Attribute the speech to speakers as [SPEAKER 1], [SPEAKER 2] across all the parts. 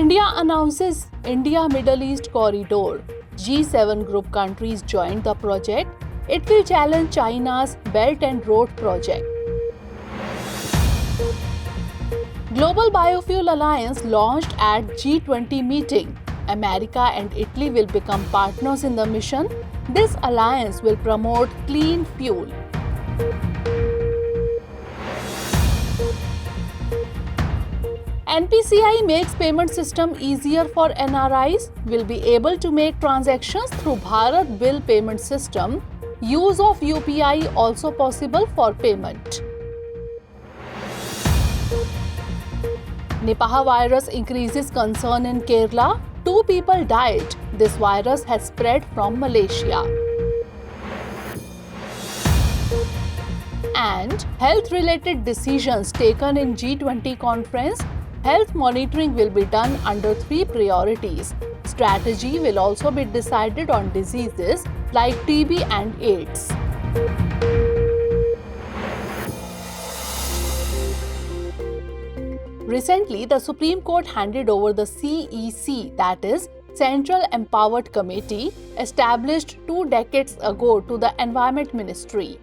[SPEAKER 1] India announces India-Middle East Corridor. G7 group countries joined the project. It will challenge China's Belt and Road project. Global Biofuel Alliance launched at G20 meeting. America and Italy will become partners in the mission. This alliance will promote clean fuel. NPCI makes payment system easier for NRIs, will be able to make transactions through Bharat Bill Payment System. Use of UPI also possible for payment. Nipah virus increases concern in Kerala. 2 people died. This virus has spread from Malaysia. And health-related decisions taken in G20 conference. Health monitoring will be done under 3 priorities. Strategy will also be decided on diseases like TB and AIDS. Recently, the Supreme Court handed over the CEC, that is, Central Empowered Committee, established 2 decades ago to the Environment Ministry.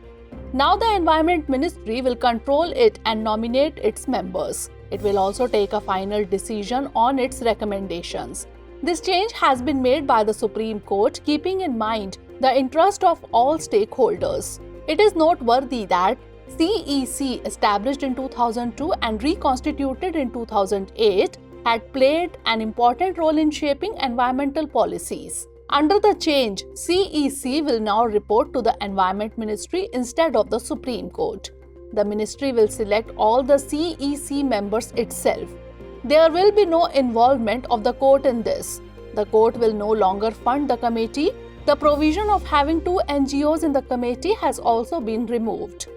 [SPEAKER 1] Now the Environment Ministry will control it and nominate its members. It will also take a final decision on its recommendations. This change has been made by the Supreme Court, keeping in mind the interest of all stakeholders. It is noteworthy that CEC, established in 2002 and reconstituted in 2008, had played an important role in shaping environmental policies. Under the change, CEC will now report to the Environment Ministry instead of the Supreme Court. The ministry will select all the CEC members itself. There will be no involvement of the court in this. The court will no longer fund the committee. The provision of having 2 NGOs in the committee has also been removed.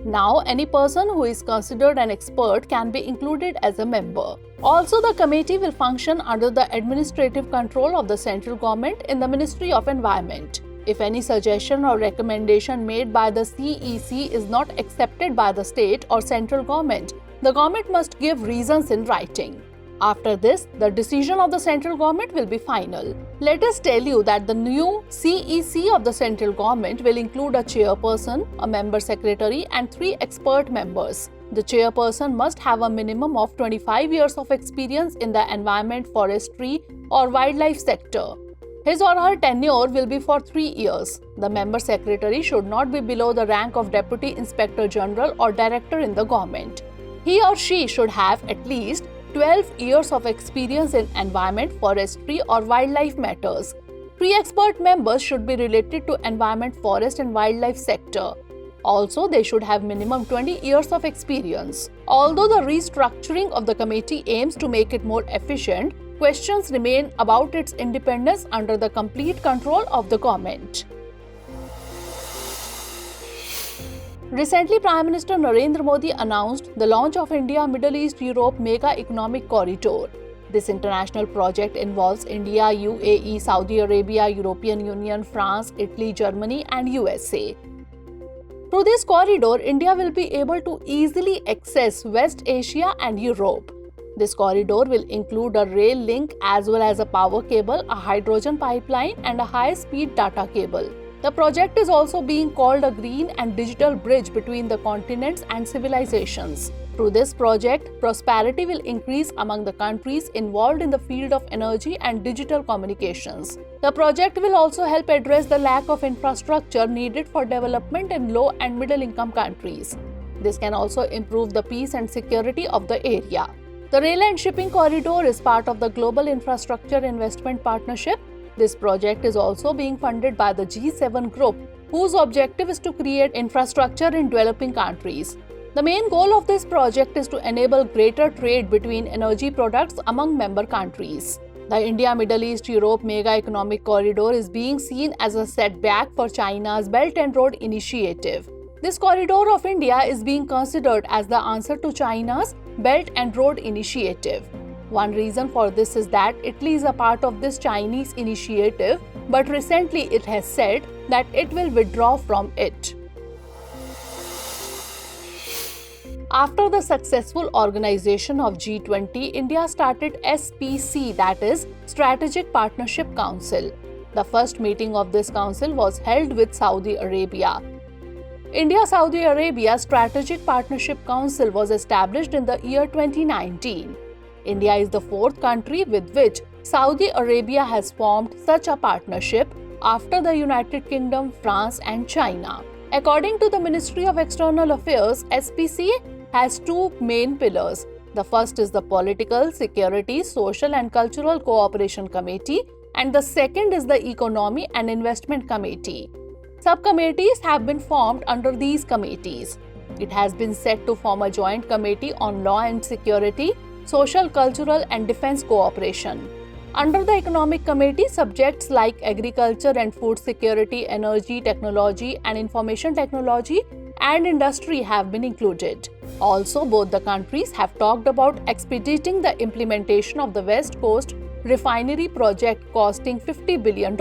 [SPEAKER 1] Now, any person who is considered an expert can be included as a member. Also, the committee will function under the administrative control of the central government in the Ministry of Environment. If any suggestion or recommendation made by the CEC is not accepted by the state or central government, the government must give reasons in writing. After this, the decision of the central government will be final. Let us tell you that the new CEC of the central government will include a chairperson, a member secretary, and 3 expert members. The chairperson must have a minimum of 25 years of experience in the environment, forestry, or wildlife sector. His or her tenure will be for 3 years. The member secretary should not be below the rank of Deputy Inspector General or Director in the government. He or she should have at least 12 years of experience in environment, forestry, or wildlife matters. 3 expert members should be related to environment, forest, and wildlife sector. Also, they should have minimum 20 years of experience. Although the restructuring of the committee aims to make it more efficient, questions remain about its independence under the complete control of the government. Recently, Prime Minister Narendra Modi announced the launch of India-Middle East-Europe Mega Economic Corridor. This international project involves India, UAE, Saudi Arabia, European Union, France, Italy, Germany, and USA. Through this corridor, India will be able to easily access West Asia and Europe. This corridor will include a rail link as well as a power cable, a hydrogen pipeline, and a high-speed data cable. The project is also being called a green and digital bridge between the continents and civilizations. Through this project, prosperity will increase among the countries involved in the field of energy and digital communications. The project will also help address the lack of infrastructure needed for development in low and middle income countries. This can also improve the peace and security of the area. The rail and shipping corridor is part of the Global Infrastructure Investment Partnership. This project is also being funded by the G7 group, whose objective is to create infrastructure in developing countries. The main goal of this project is to enable greater trade between energy products among member countries. The India-Middle East-Europe Mega Economic Corridor is being seen as a setback for China's Belt and Road Initiative. This corridor of India is being considered as the answer to China's Belt and Road Initiative. One reason for this is that Italy is a part of this Chinese initiative, but recently it has said that it will withdraw from it. After the successful organization of G20, India started SPC, that is, Strategic Partnership Council. The first meeting of this council was held with Saudi Arabia. India-Saudi Arabia Strategic Partnership Council was established in the year 2019. India is the fourth country with which Saudi Arabia has formed such a partnership after the United Kingdom, France and China. According to the Ministry of External Affairs, SPC has two main pillars. The first is the Political, Security, Social and Cultural Cooperation Committee, and the second is the Economy and Investment Committee. Subcommittees have been formed under these committees. It has been set to form a joint committee on law and security, social, cultural and defense cooperation. Under the Economic Committee, subjects like agriculture and food security, energy, technology and information technology and industry have been included. Also, both the countries have talked about expediting the implementation of the West Coast refinery project costing $50 billion.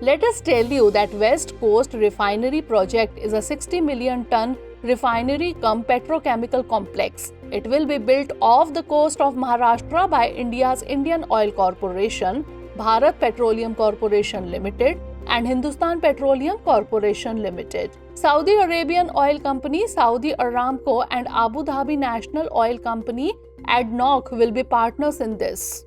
[SPEAKER 1] Let us tell you that West Coast refinery project is a 60 million ton refinery cum petrochemical complex. It will be built off the coast of Maharashtra by India's Indian Oil Corporation, Bharat Petroleum Corporation Limited and Hindustan Petroleum Corporation Limited. Saudi Arabian Oil Company, Saudi Aramco and Abu Dhabi National Oil Company, ADNOC, will be partners in this.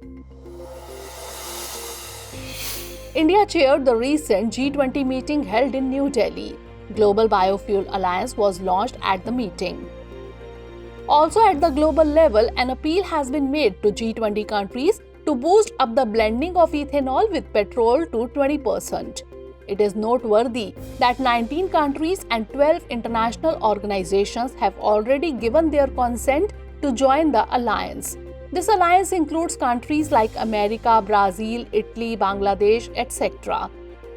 [SPEAKER 1] India chaired the recent G20 meeting held in New Delhi. Global Biofuel Alliance was launched at the meeting. Also at the global level, an appeal has been made to G20 countries to boost up the blending of ethanol with petrol to 20%. It is noteworthy that 19 countries and 12 international organizations have already given their consent to join the alliance. This alliance includes countries like America, Brazil, Italy, Bangladesh, etc.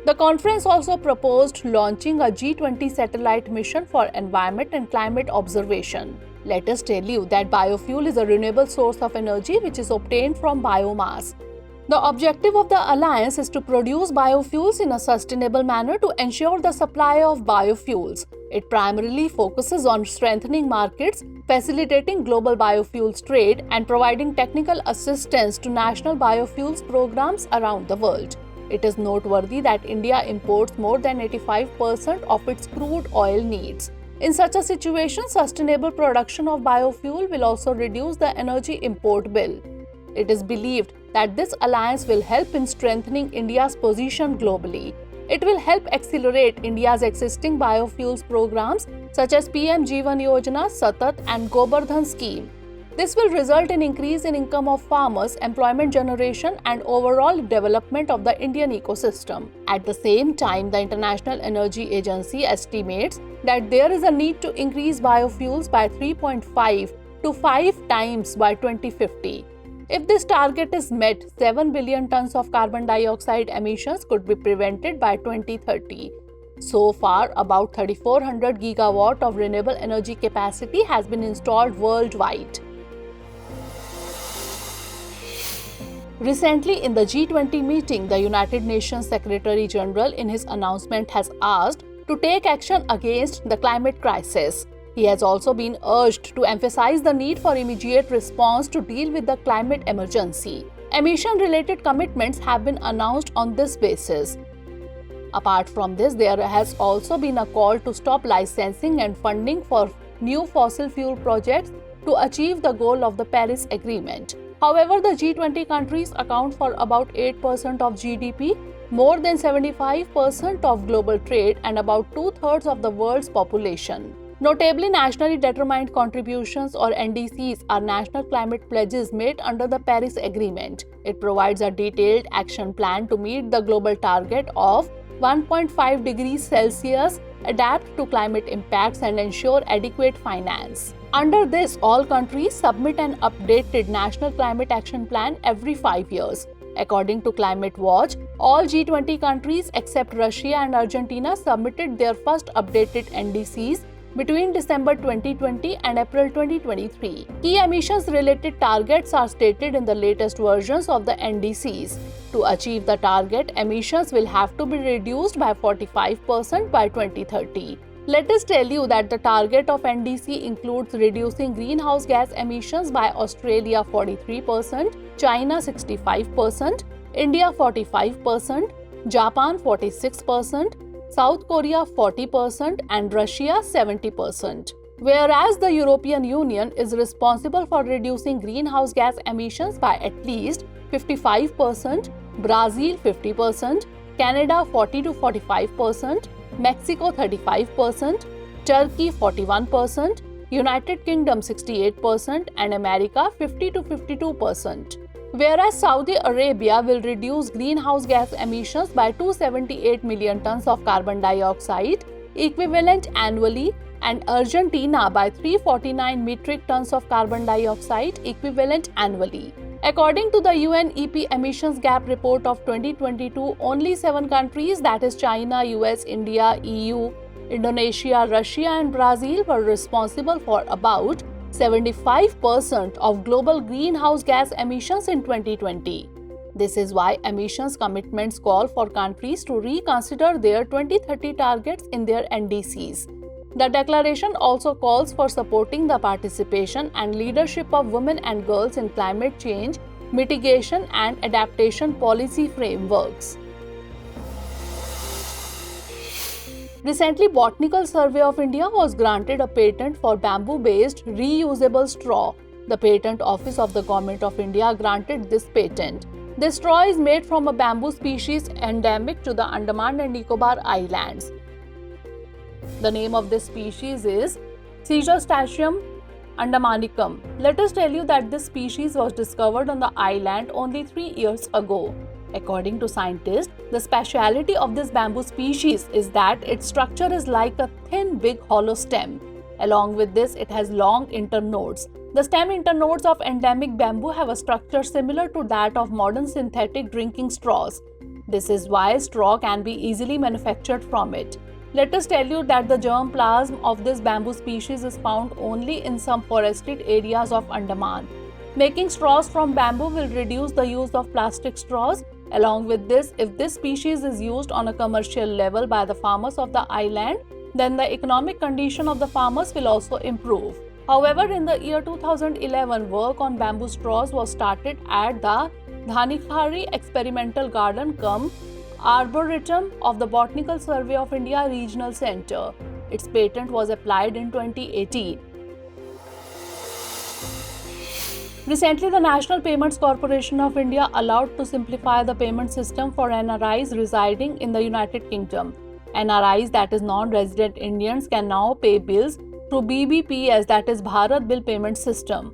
[SPEAKER 1] The conference also proposed launching a G20 satellite mission for environment and climate observation. Let us tell you that biofuel is a renewable source of energy which is obtained from biomass. The objective of the alliance is to produce biofuels in a sustainable manner to ensure the supply of biofuels. It primarily focuses on strengthening markets, facilitating global biofuels trade, and providing technical assistance to national biofuels programs around the world. It is noteworthy that India imports more than 85% of its crude oil needs. In such a situation, sustainable production of biofuel will also reduce the energy import bill. It is believed that this alliance will help in strengthening India's position globally. It will help accelerate India's existing biofuels programs such as PM Jeevan Yojana, Satat and Gobardhan scheme. This will result in increase in income of farmers, employment generation and overall development of the Indian ecosystem. At the same time, the International Energy Agency estimates that there is a need to increase biofuels by 3.5 to 5 times by 2050. If this target is met, 7 billion tons of carbon dioxide emissions could be prevented by 2030. So far, about 3,400 gigawatt of renewable energy capacity has been installed worldwide. Recently, in the G20 meeting, the United Nations Secretary General in his announcement has asked to take action against the climate crisis. He has also been urged to emphasize the need for immediate response to deal with the climate emergency. Emission-related commitments have been announced on this basis. Apart from this, there has also been a call to stop licensing and funding for new fossil fuel projects to achieve the goal of the Paris Agreement. However, the G20 countries account for about 8% of GDP, more than 75% of global trade, and about 2/3 of the world's population. Notably, nationally determined contributions or NDCs are national climate pledges made under the Paris Agreement. It provides a detailed action plan to meet the global target of 1.5 degrees Celsius, adapt to climate impacts and ensure adequate finance. Under this, all countries submit an updated National Climate Action Plan every 5 years. According to Climate Watch, all G20 countries except Russia and Argentina submitted their first updated NDCs between December 2020 and April 2023. Key emissions-related targets are stated in the latest versions of the NDCs. To achieve the target, emissions will have to be reduced by 45% by 2030. Let us tell you that the target of NDC includes reducing greenhouse gas emissions by Australia 43%, China 65%, India 45%, Japan 46%, South Korea 40% and Russia 70%. Whereas the European Union is responsible for reducing greenhouse gas emissions by at least 55%, Brazil 50%, Canada 40 to 45%, Mexico 35%, Turkey 41%, United Kingdom 68% and America 50 to 52%. Whereas Saudi Arabia will reduce greenhouse gas emissions by 278 million tons of carbon dioxide equivalent annually and Argentina by 349 metric tons of carbon dioxide equivalent annually. According to the UNEP Emissions Gap Report of 2022, only 7 countries, that is China, US, India, EU, Indonesia, Russia and Brazil were responsible for about 75% of global greenhouse gas emissions in 2020. This is why emissions commitments call for countries to reconsider their 2030 targets in their NDCs. The declaration also calls for supporting the participation and leadership of women and girls in climate change, mitigation and adaptation policy frameworks. Recently, Botanical Survey of India was granted a patent for bamboo-based reusable straw. The Patent Office of the Government of India granted this patent. This straw is made from a bamboo species endemic to the Andaman and Nicobar Islands. The name of this species is Caesarostachium andamanicum. Let us tell you that this species was discovered on the island only 3 years ago. According to scientists, the speciality of this bamboo species is that its structure is like a thin, big hollow stem. Along with this, it has long internodes. The stem internodes of endemic bamboo have a structure similar to that of modern synthetic drinking straws. This is why straw can be easily manufactured from it. Let us tell you that the germplasm of this bamboo species is found only in some forested areas of Andaman. Making straws from bamboo will reduce the use of plastic straws. Along with this, if this species is used on a commercial level by the farmers of the island, then the economic condition of the farmers will also improve. However, in the year 2011, work on bamboo straws was started at the Dhanikhari Experimental Garden cum Arboretum of the Botanical Survey of India Regional Centre. Its patent was applied in 2018. Recently, the National Payments Corporation of India allowed to simplify the payment system for NRIs residing in the United Kingdom. NRIs, that is non-resident Indians, can now pay bills through BBPS, that is Bharat Bill Payment System.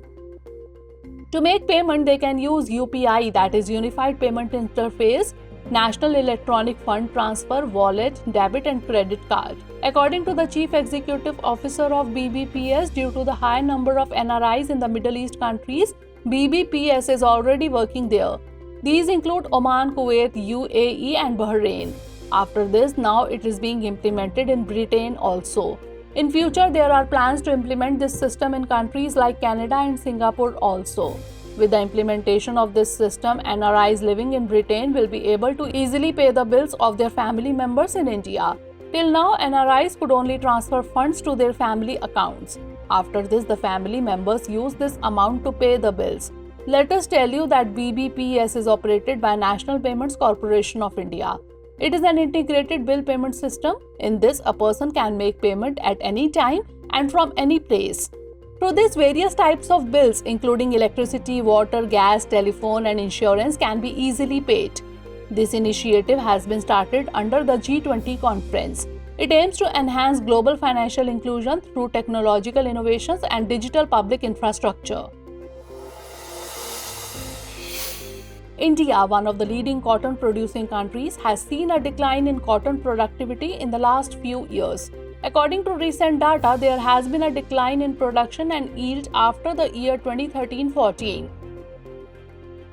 [SPEAKER 1] To make payment, they can use UPI, that is Unified Payment Interface, National Electronic Fund Transfer, Wallet, Debit and Credit Card. According to the Chief Executive Officer of BBPS, due to the high number of NRIs in the Middle East countries, BBPS is already working there. These include Oman, Kuwait, UAE and Bahrain. After this, now it is being implemented in Britain also. In future, there are plans to implement this system in countries like Canada and Singapore also. With the implementation of this system, NRIs living in Britain will be able to easily pay the bills of their family members in India. Till now, NRIs could only transfer funds to their family accounts. After this, the family members use this amount to pay the bills. Let us tell you that BBPS is operated by National Payments Corporation of India. It is an integrated bill payment system. In this, a person can make payment at any time and from any place. Through this, various types of bills, including electricity, water, gas, telephone, and insurance, can be easily paid. This initiative has been started under the G20 conference. It aims to enhance global financial inclusion through technological innovations and digital public infrastructure. India, one of the leading cotton producing countries, has seen a decline in cotton productivity in the last few years. According to recent data, there has been a decline in production and yield after the year 2013-14.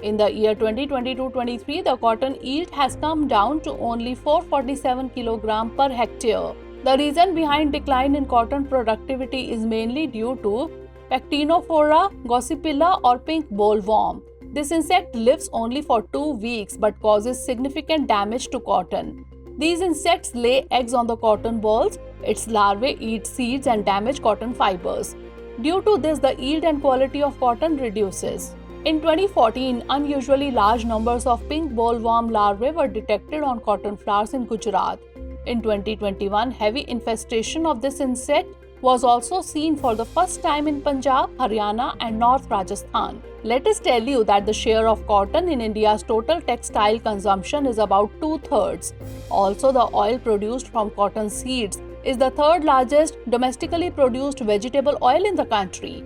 [SPEAKER 1] In the year 2022-23, the cotton yield has come down to only 447 kg per hectare. The reason behind decline in cotton productivity is mainly due to Pectinophora gossipilla or pink bollworm. This insect lives only for 2 weeks but causes significant damage to cotton. These insects lay eggs on the cotton balls. Its larvae eat seeds and damage cotton fibers. Due to this, the yield and quality of cotton reduces. In 2014, unusually large numbers of pink bollworm larvae were detected on cotton flowers in Gujarat. In 2021, heavy infestation of this insect was also seen for the first time in Punjab, Haryana and North Rajasthan. Let us tell you that the share of cotton in India's total textile consumption is about 2/3. Also, the oil produced from cotton seeds is the third largest domestically produced vegetable oil in the country.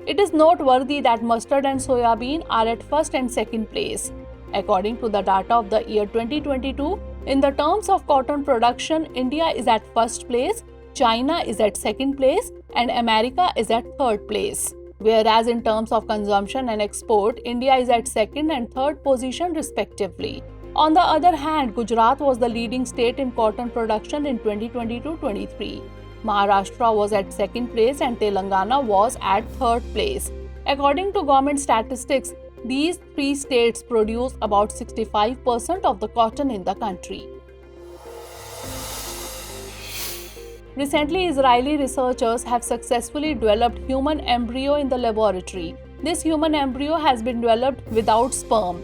[SPEAKER 1] It is noteworthy that mustard and soybean are at first and second place. According to the data of the year 2022, in the terms of cotton production, India is at first place, China is at second place, and America is at third place. Whereas in terms of consumption and export, India is at second and third position respectively. On the other hand, Gujarat was the leading state in cotton production in 2022-23. Maharashtra was at second place and Telangana was at third place. According to government statistics, these three states produce about 65% of the cotton in the country. Recently, Israeli researchers have successfully developed human embryo in the laboratory. This human embryo has been developed without sperm.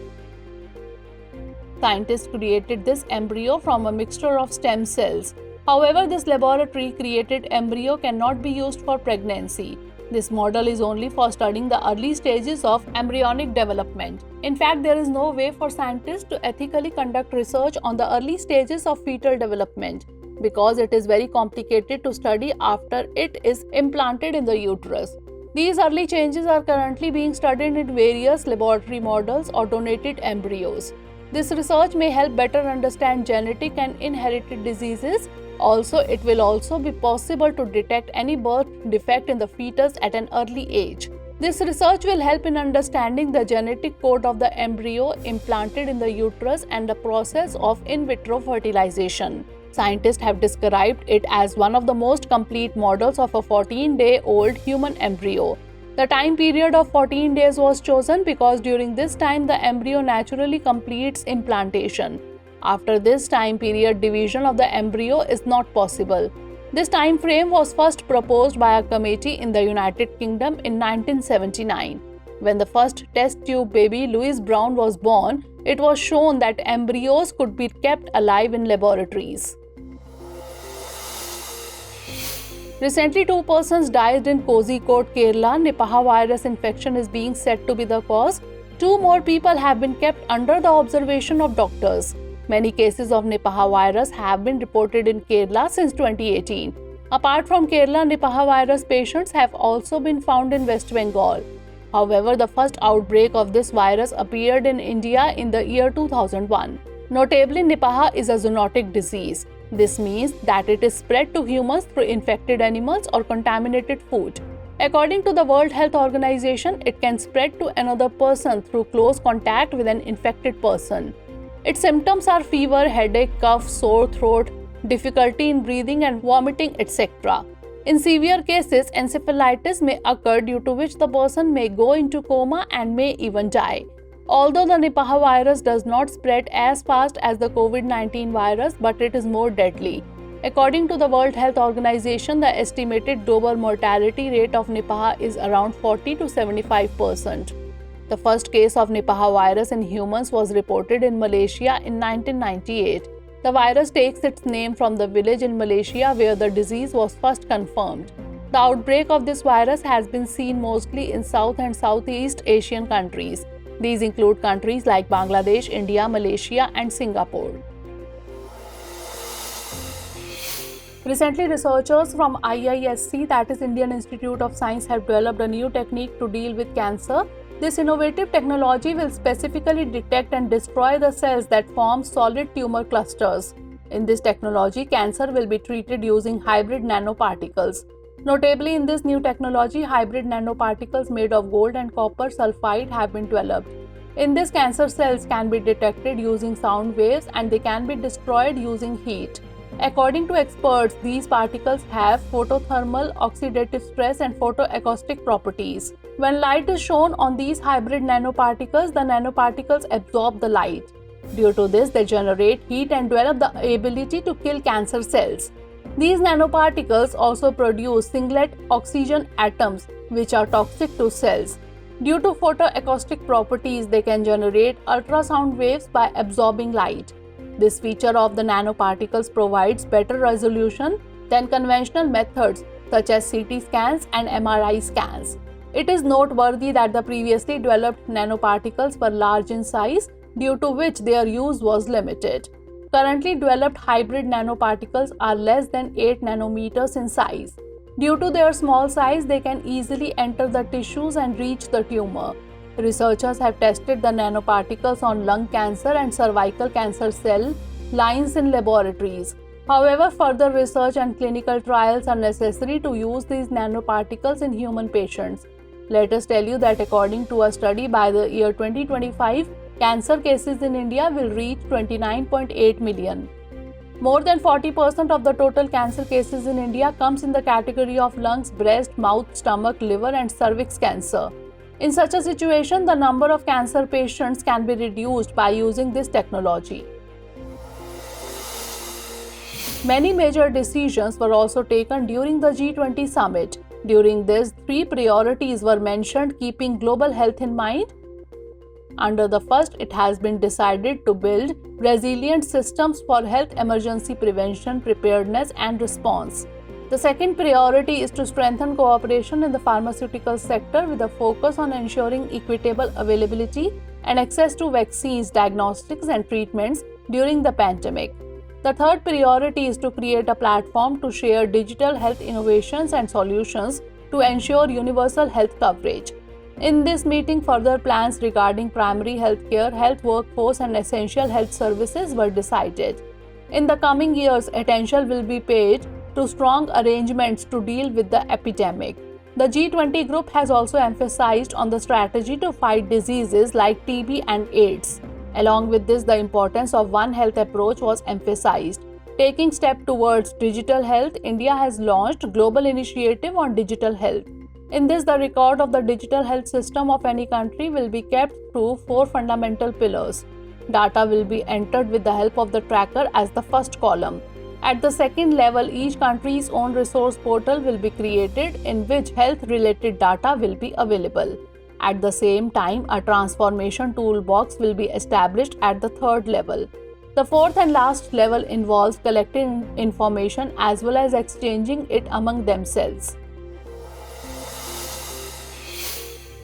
[SPEAKER 1] Scientists created this embryo from a mixture of stem cells. However, this laboratory created embryo cannot be used for pregnancy. This model is only for studying the early stages of embryonic development. In fact, there is no way for scientists to ethically conduct research on the early stages of fetal development because it is very complicated to study after it is implanted in the uterus. These early changes are currently being studied in various laboratory models or donated embryos. This research may help better understand genetic and inherited diseases. Also, it will also be possible to detect any birth defect in the fetus at an early age. This research will help in understanding the genetic code of the embryo implanted in the uterus and the process of in vitro fertilization. Scientists have described it as one of the most complete models of a 14-day-old human embryo. The time period of 14 days was chosen because during this time the embryo naturally completes implantation. After this time period, division of the embryo is not possible. This time frame was first proposed by a committee in the United Kingdom in 1979. When the first test tube baby Louis Brown was born, it was shown that embryos could be kept alive in laboratories. Recently, 2 persons died in eCourt, Kerala. Nipah virus infection is being said to be the cause. 2 more people have been kept under the observation of doctors. Many cases of Nipah virus have been reported in Kerala since 2018. Apart from Kerala, Nipah virus patients have also been found in West Bengal. However, the first outbreak of this virus appeared in India in the year 2001. Notably, Nipah is a zoonotic disease. This means that it is spread to humans through infected animals or contaminated food. According to the World Health Organization, it can spread to another person through close contact with an infected person. Its symptoms are fever, headache, cough, sore throat, difficulty in breathing and vomiting, etc. In severe cases, encephalitis may occur, due to which the person may go into coma and may even die. Although the Nipah virus does not spread as fast as the COVID-19 virus, but it is more deadly. According to the World Health Organization, the estimated global mortality rate of Nipah is around 40 to 75%. The first case of Nipah virus in humans was reported in Malaysia in 1998. The virus takes its name from the village in Malaysia where the disease was first confirmed. The outbreak of this virus has been seen mostly in South and Southeast Asian countries. These include countries like Bangladesh, India, Malaysia, and Singapore. Recently, researchers from IISc, that is Indian Institute of Science, have developed a new technique to deal with cancer. This innovative technology will specifically detect and destroy the cells that form solid tumor clusters. In this technology, cancer will be treated using hybrid nanoparticles. Notably, in this new technology, hybrid nanoparticles made of gold and copper sulfide have been developed. In this, cancer cells can be detected using sound waves and they can be destroyed using heat. According to experts, these particles have photothermal, oxidative stress, and photoacoustic properties. When light is shown on these hybrid nanoparticles, the nanoparticles absorb the light. Due to this, they generate heat and develop the ability to kill cancer cells. These nanoparticles also produce singlet oxygen atoms, which are toxic to cells. Due to photoacoustic properties, they can generate ultrasound waves by absorbing light. This feature of the nanoparticles provides better resolution than conventional methods such as CT scans and MRI scans. It is noteworthy that the previously developed nanoparticles were large in size, due to which their use was limited. Currently developed hybrid nanoparticles are less than 8 nanometers in size. Due to their small size, they can easily enter the tissues and reach the tumor. Researchers have tested the nanoparticles on lung cancer and cervical cancer cell lines in laboratories. However, further research and clinical trials are necessary to use these nanoparticles in human patients. Let us tell you that according to a study, by the year 2025, cancer cases in India will reach 29.8 million. More than 40% of the total cancer cases in India comes in the category of lungs, breast, mouth, stomach, liver and cervix cancer. In such a situation, the number of cancer patients can be reduced by using this technology. Many major decisions were also taken during the G20 summit. During this, 3 priorities were mentioned, keeping global health in mind. Under the first, it has been decided to build resilient systems for health emergency prevention, preparedness and response. The second priority is to strengthen cooperation in the pharmaceutical sector with a focus on ensuring equitable availability and access to vaccines, diagnostics and treatments during the pandemic. The third priority is to create a platform to share digital health innovations and solutions to ensure universal health coverage. In this meeting, further plans regarding primary health care, health workforce and essential health services were decided. In the coming years, attention will be paid to strong arrangements to deal with the epidemic. The G20 group has also emphasized on the strategy to fight diseases like TB and AIDS. Along with this, the importance of One Health approach was emphasized. Taking step towards digital health, India has launched Global Initiative on Digital Health. In this, the record of the digital health system of any country will be kept through 4 fundamental pillars. Data will be entered with the help of the tracker as the first column. At the second level, each country's own resource portal will be created in which health-related data will be available. At the same time, a transformation toolbox will be established at the third level. The fourth and last level involves collecting information as well as exchanging it among themselves.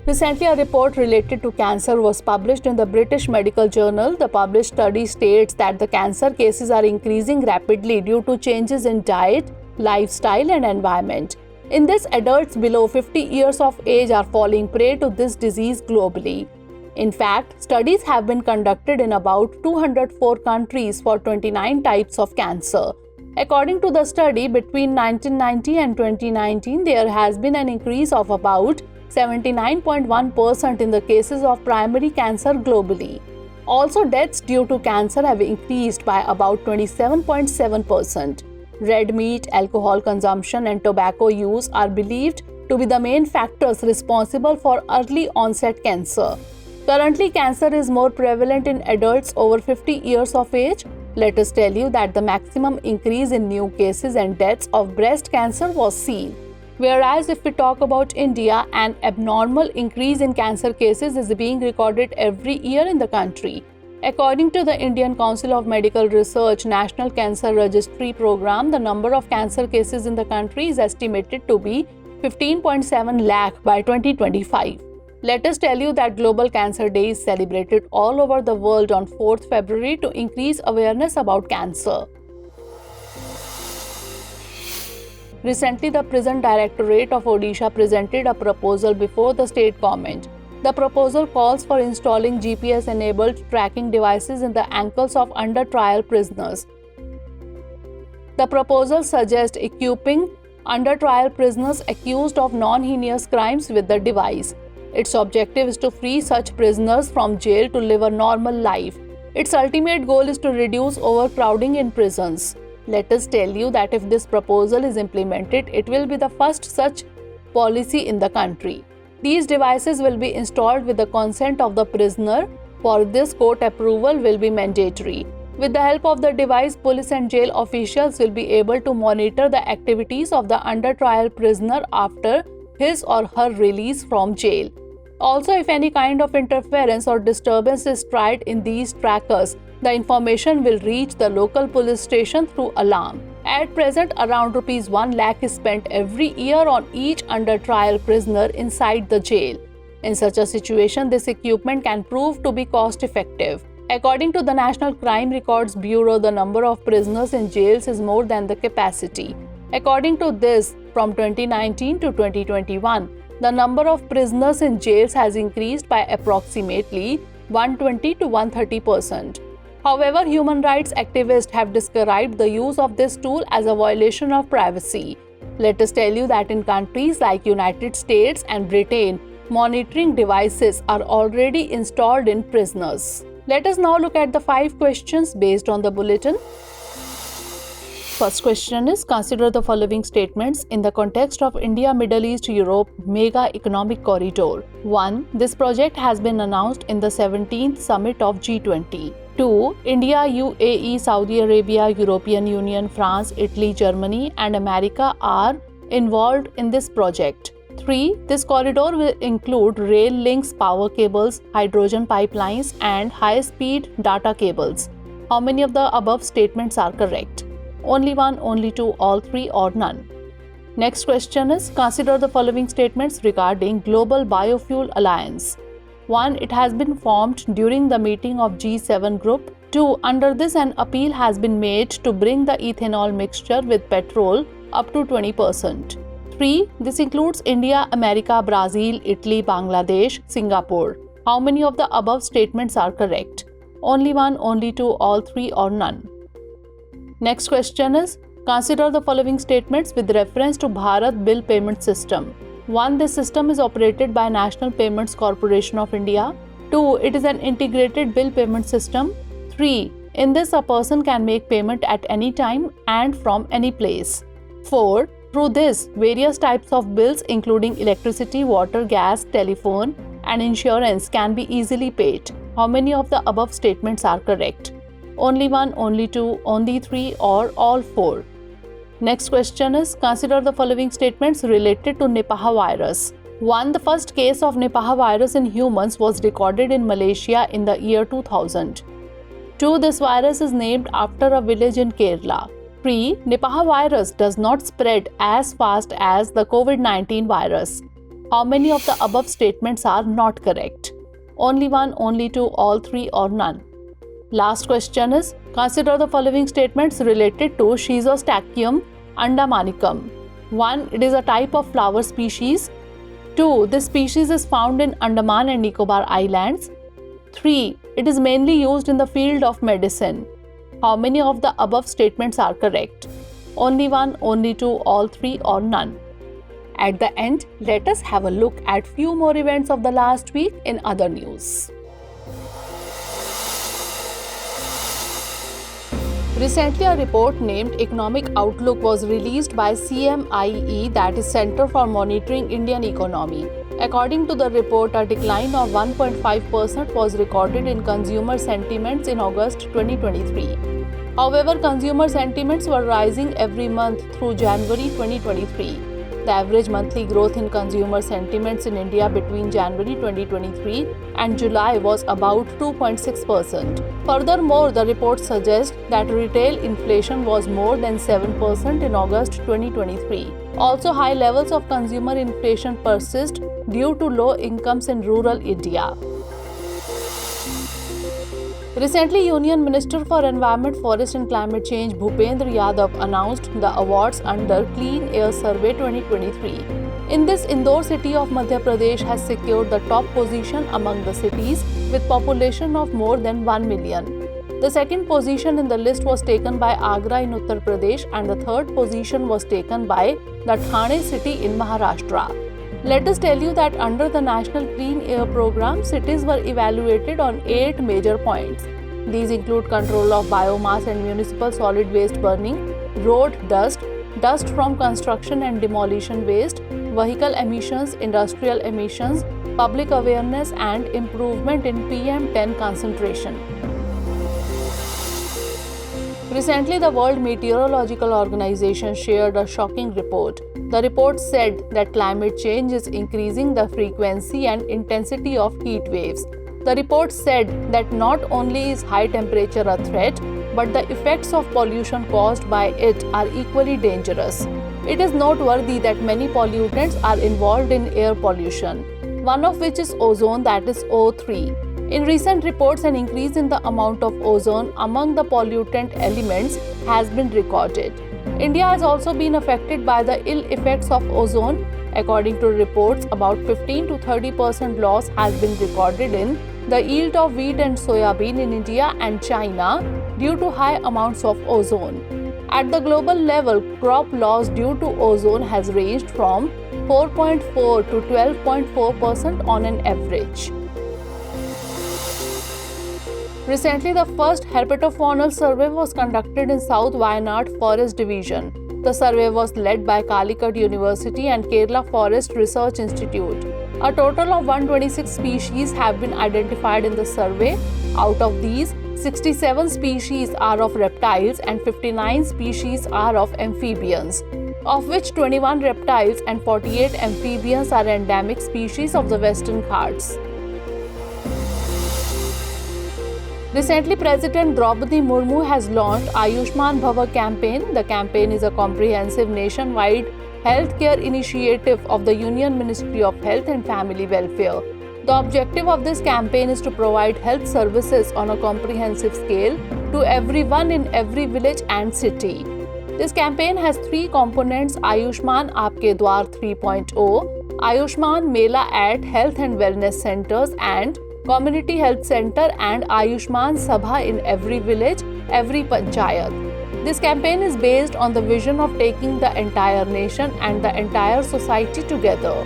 [SPEAKER 1] Recently, a report related to cancer was published in the British Medical Journal. The published study states that the cancer cases are increasing rapidly due to changes in diet, lifestyle, and environment. In this, adults below 50 years of age are falling prey to this disease globally. In fact, studies have been conducted in about 204 countries for 29 types of cancer. According to the study, between 1990 and 2019, there has been an increase of about 79.1% in the cases of primary cancer globally. Also, deaths due to cancer have increased by about 27.7%. Red meat, alcohol consumption, and tobacco use are believed to be the main factors responsible for early onset cancer. Currently, cancer is more prevalent in adults over 50 years of age. Let us tell you that the maximum increase in new cases and deaths of breast cancer was seen. Whereas if we talk about India, an abnormal increase in cancer cases is being recorded every year in the country. According to the Indian Council of Medical Research National Cancer Registry Program, the number of cancer cases in the country is estimated to be 15.7 lakh by 2025. Let us tell you that Global Cancer Day is celebrated all over the world on 4th February to increase awareness about cancer. Recently, the Prison Directorate of Odisha presented a proposal before the state government. The proposal calls for installing GPS-enabled tracking devices in the ankles of under-trial prisoners. The proposal suggests equipping under-trial prisoners accused of non-heinous crimes with the device. Its objective is to free such prisoners from jail to live a normal life. Its ultimate goal is to reduce overcrowding in prisons. Let us tell you that if this proposal is implemented, it will be the first such policy in the country. These devices will be installed with the consent of the prisoner, For this, court approval will be mandatory. With the help of the device, police and jail officials will be able to monitor the activities of the under trial prisoner after his or her release from jail. Also, if any kind of interference or disturbance is tried in these trackers, the information will reach the local police station through alarm. At present, around Rs 1 lakh is spent every year on each under trial prisoner inside the jail. In such a situation, this equipment can prove to be cost effective. According to the National Crime Records Bureau, the number of prisoners in jails is more than the capacity. According to this, from 2019 to 2021, the number of prisoners in jails has increased by approximately 120 to 130%. However, human rights activists have described the use of this tool as a violation of privacy. Let us tell you that in countries like United States and Britain, monitoring devices are already installed in prisoners. Let us now look at the 5 questions based on the bulletin. First question is, consider the following statements in the context of India, Middle East, Europe Mega Economic Corridor. 1. This project has been announced in the 17th Summit of G20. 2. India, UAE, Saudi Arabia, European Union, France, Italy, Germany and America are involved in this project. 3. This corridor will include rail links, power cables, hydrogen pipelines and high-speed data cables. How many of the above statements are correct? Only one, only two, all three or none. Next question is, consider the following statements regarding Global Biofuel Alliance. 1. It has been formed during the meeting of G7 group. 2. Under this, an appeal has been made to bring the ethanol mixture with petrol up to 20%. 3. This includes India, America, Brazil, Italy, Bangladesh, Singapore. How many of the above statements are correct? Only one, only two, all three or none. Next question is, consider the following statements with reference to Bharat Bill Payment System. 1. This system is operated by National Payments Corporation of India. 2. It is an integrated bill payment system. 3. In this, a person can make payment at any time and from any place. 4. Through this, various types of bills including electricity, water, gas, telephone and insurance can be easily paid. How many of the above statements are correct? Only one, only two, only three or all four. Next question is, consider the following statements related to Nipah virus. 1. The first case of Nipah virus in humans was recorded in Malaysia in the year 2000. 2. This virus is named after a village in Kerala. 3. Nipah virus does not spread as fast as the COVID-19 virus. How many of the above statements are not correct? Only one, only two, all three or none. Last question is, consider the following statements related to Schizostachyium andamanicum. 1. It is a type of flower species. 2. This species is found in Andaman and Nicobar Islands. 3. It is mainly used in the field of medicine. How many of the above statements are correct? Only one, only two, all three or none. At the end, let us have a look at few more events of the last week in other news. Recently, a report named Economic Outlook was released by CMIE, that is Center for Monitoring Indian Economy. According to the report, a decline of 1.5% was recorded in consumer sentiments in August 2023. However, consumer sentiments were rising every month through January 2023. The average monthly growth in consumer sentiments in India between January 2023 and July was about 2.6%. Furthermore, the report suggests that retail inflation was more than 7% in August 2023. Also, high levels of consumer inflation persist due to low incomes in rural India. Recently, Union Minister for Environment, Forest and Climate Change Bhupendra Yadav announced the awards under Clean Air Survey 2023. In this, Indore city of Madhya Pradesh has secured the top position among the cities with population of more than 1 million. The second position in the list was taken by Agra in Uttar Pradesh and the third position was taken by the Thane city in Maharashtra. Let us tell you that under the National Clean Air Program, cities were evaluated on 8 major points. These include control of biomass and municipal solid waste burning, road dust, dust from construction and demolition waste, vehicle emissions, industrial emissions, public awareness, and improvement in PM10 concentration. Recently, the World Meteorological Organization shared a shocking report. The report said that climate change is increasing the frequency and intensity of heat waves. The report said that not only is high temperature a threat, but the effects of pollution caused by it are equally dangerous. It is noteworthy that many pollutants are involved in air pollution, one of which is ozone, that is O3. In recent reports, an increase in the amount of ozone among the pollutant elements has been recorded. India has also been affected by the ill effects of ozone. According to reports, about 15 to 30% loss has been recorded in the yield of wheat and soybean in India and China due to high amounts of ozone. At the global level, crop loss due to ozone has ranged from 4.4 to 12.4% on an average. Recently, the first herpetofaunal survey was conducted in South Wayanad Forest Division. The survey was led by Calicut University and Kerala Forest Research Institute. A total of 126 species have been identified in the survey. Out of these, 67 species are of reptiles and 59 species are of amphibians, of which 21 reptiles and 48 amphibians are endemic species of the Western Ghats. Recently, President Draupadi Murmu has launched Ayushman Bharat campaign. The campaign is a comprehensive nationwide healthcare initiative of the Union Ministry of Health and Family Welfare. The objective of this campaign is to provide health services on a comprehensive scale to everyone in every village and city. This campaign has three components: Ayushman Aapke Dwar 3.0, Ayushman Mela at Health and Wellness Centers and Community Health Center, and Ayushman Sabha in every village, every panchayat. This campaign is based on the vision of taking the entire nation and the entire society together.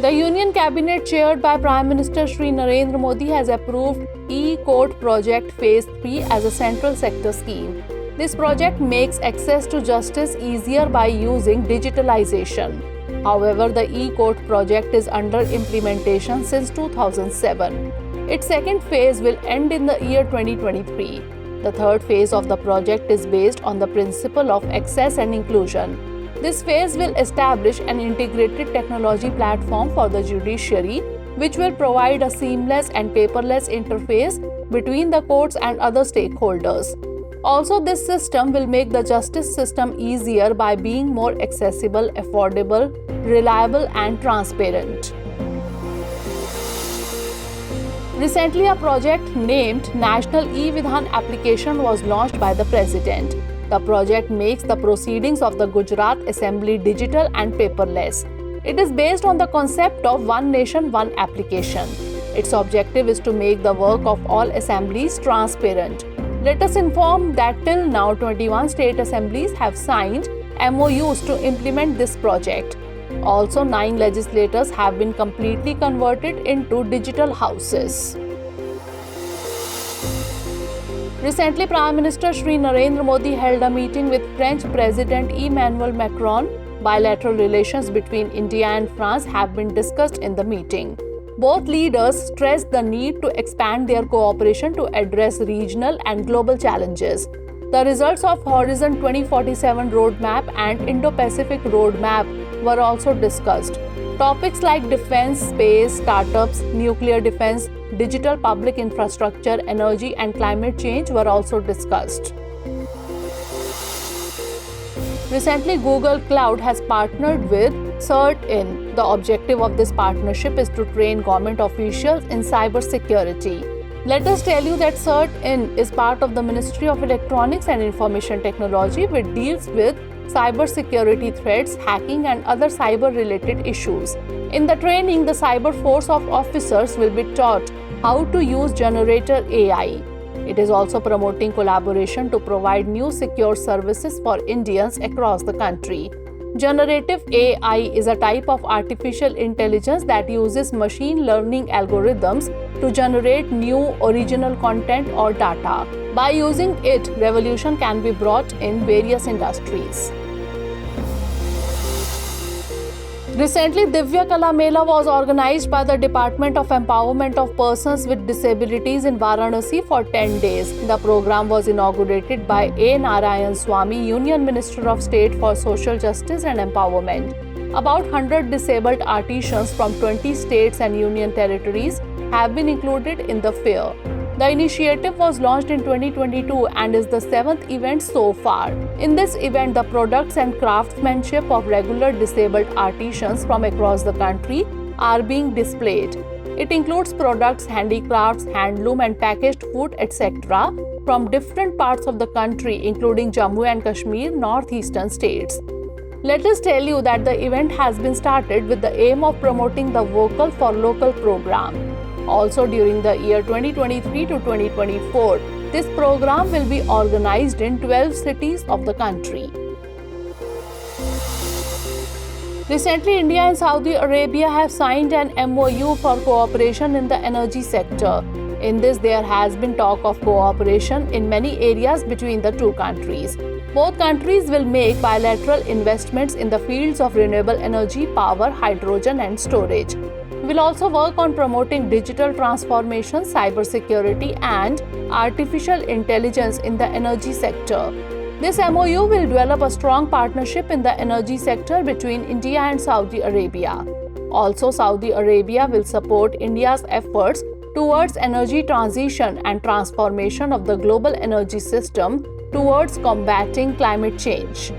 [SPEAKER 1] The Union Cabinet chaired by Prime Minister Shri Narendra Modi has approved eCourt project phase 3 as a central sector scheme. This project makes access to justice easier by using digitalization. However, the eCourt project is under implementation since 2007. Its second phase will end in the year 2023. The third phase of the project is based on the principle of access and inclusion. This phase will establish an integrated technology platform for the judiciary, which will provide a seamless and paperless interface between the courts and other stakeholders. Also, this system will make the justice system easier by being more accessible, affordable, reliable, and transparent. Recently, a project named National eVidhan application was launched by the President. The project makes the proceedings of the Gujarat Assembly digital and paperless. It is based on the concept of One Nation, One Application. Its objective is to make the work of all assemblies transparent. Let us inform that till now 21 state assemblies have signed MOUs to implement this project. Also, 9 legislators have been completely converted into digital houses. Recently, Prime Minister Shri Narendra Modi held a meeting with French President Emmanuel Macron. Bilateral relations between India and France have been discussed in the meeting. Both leaders stressed the need to expand their cooperation to address regional and global challenges. The results of Horizon 2047 Roadmap and Indo-Pacific Roadmap were also discussed. Topics like defense, space, startups, nuclear defense, digital public infrastructure, energy, and climate change were also discussed. Recently, Google Cloud has partnered with CERT-In. The objective of this partnership is to train government officials in cybersecurity. Let us tell you that CERT-In is part of the Ministry of Electronics and Information Technology, which deals with cybersecurity threats, hacking, and other cyber-related issues. In the training, the cyber force of officers will be taught how to use generator AI. It is also promoting collaboration to provide new secure services for Indians across the country. Generative AI is a type of artificial intelligence that uses machine learning algorithms to generate new original content or data. By using it, revolution can be brought in various industries. Recently, Divya Mela was organized by the Department of Empowerment of Persons with Disabilities in Varanasi for 10 days. The program was inaugurated by A. Narayan Swamy, Union Minister of State for Social Justice and Empowerment. About 100 disabled artisans from 20 states and union territories have been included in the fair. The initiative was launched in 2022 and is the 7th event so far. In this event, the products and craftsmanship of regular disabled artisans from across the country are being displayed. It includes products, handicrafts, handloom and packaged food, etc. from different parts of the country, including Jammu and Kashmir, northeastern states. Let us tell you that the event has been started with the aim of promoting the Vocal for Local program. Also, during the year 2023 to 2024, this program will be organized in 12 cities of the country. Recently, India and Saudi Arabia have signed an MOU for cooperation in the energy sector. In this, there has been talk of cooperation in many areas between the two countries. Both countries will make bilateral investments in the fields of renewable energy, power, hydrogen, and storage. We will also work on promoting digital transformation, cybersecurity, and artificial intelligence in the energy sector. This MOU will develop a strong partnership in the energy sector between India and Saudi Arabia. Also, Saudi Arabia will support India's efforts towards energy transition and transformation of the global energy system towards combating climate change.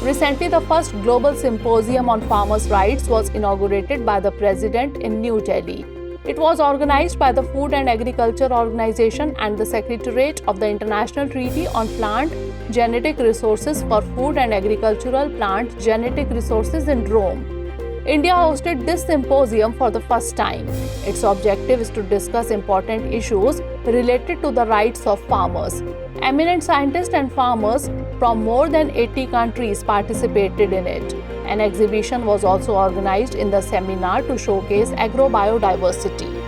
[SPEAKER 1] Recently, the first global symposium on farmers' rights was inaugurated by the President in New Delhi. It was organized by the Food and Agriculture Organization and the Secretariat of the International Treaty on Plant Genetic Resources for Food and Agricultural Plant Genetic Resources in Rome. India hosted this symposium for the first time. Its objective is to discuss important issues related to the rights of farmers. Eminent scientists and farmers from more than 80 countries participated in it. An exhibition was also organized in the seminar to showcase agrobiodiversity.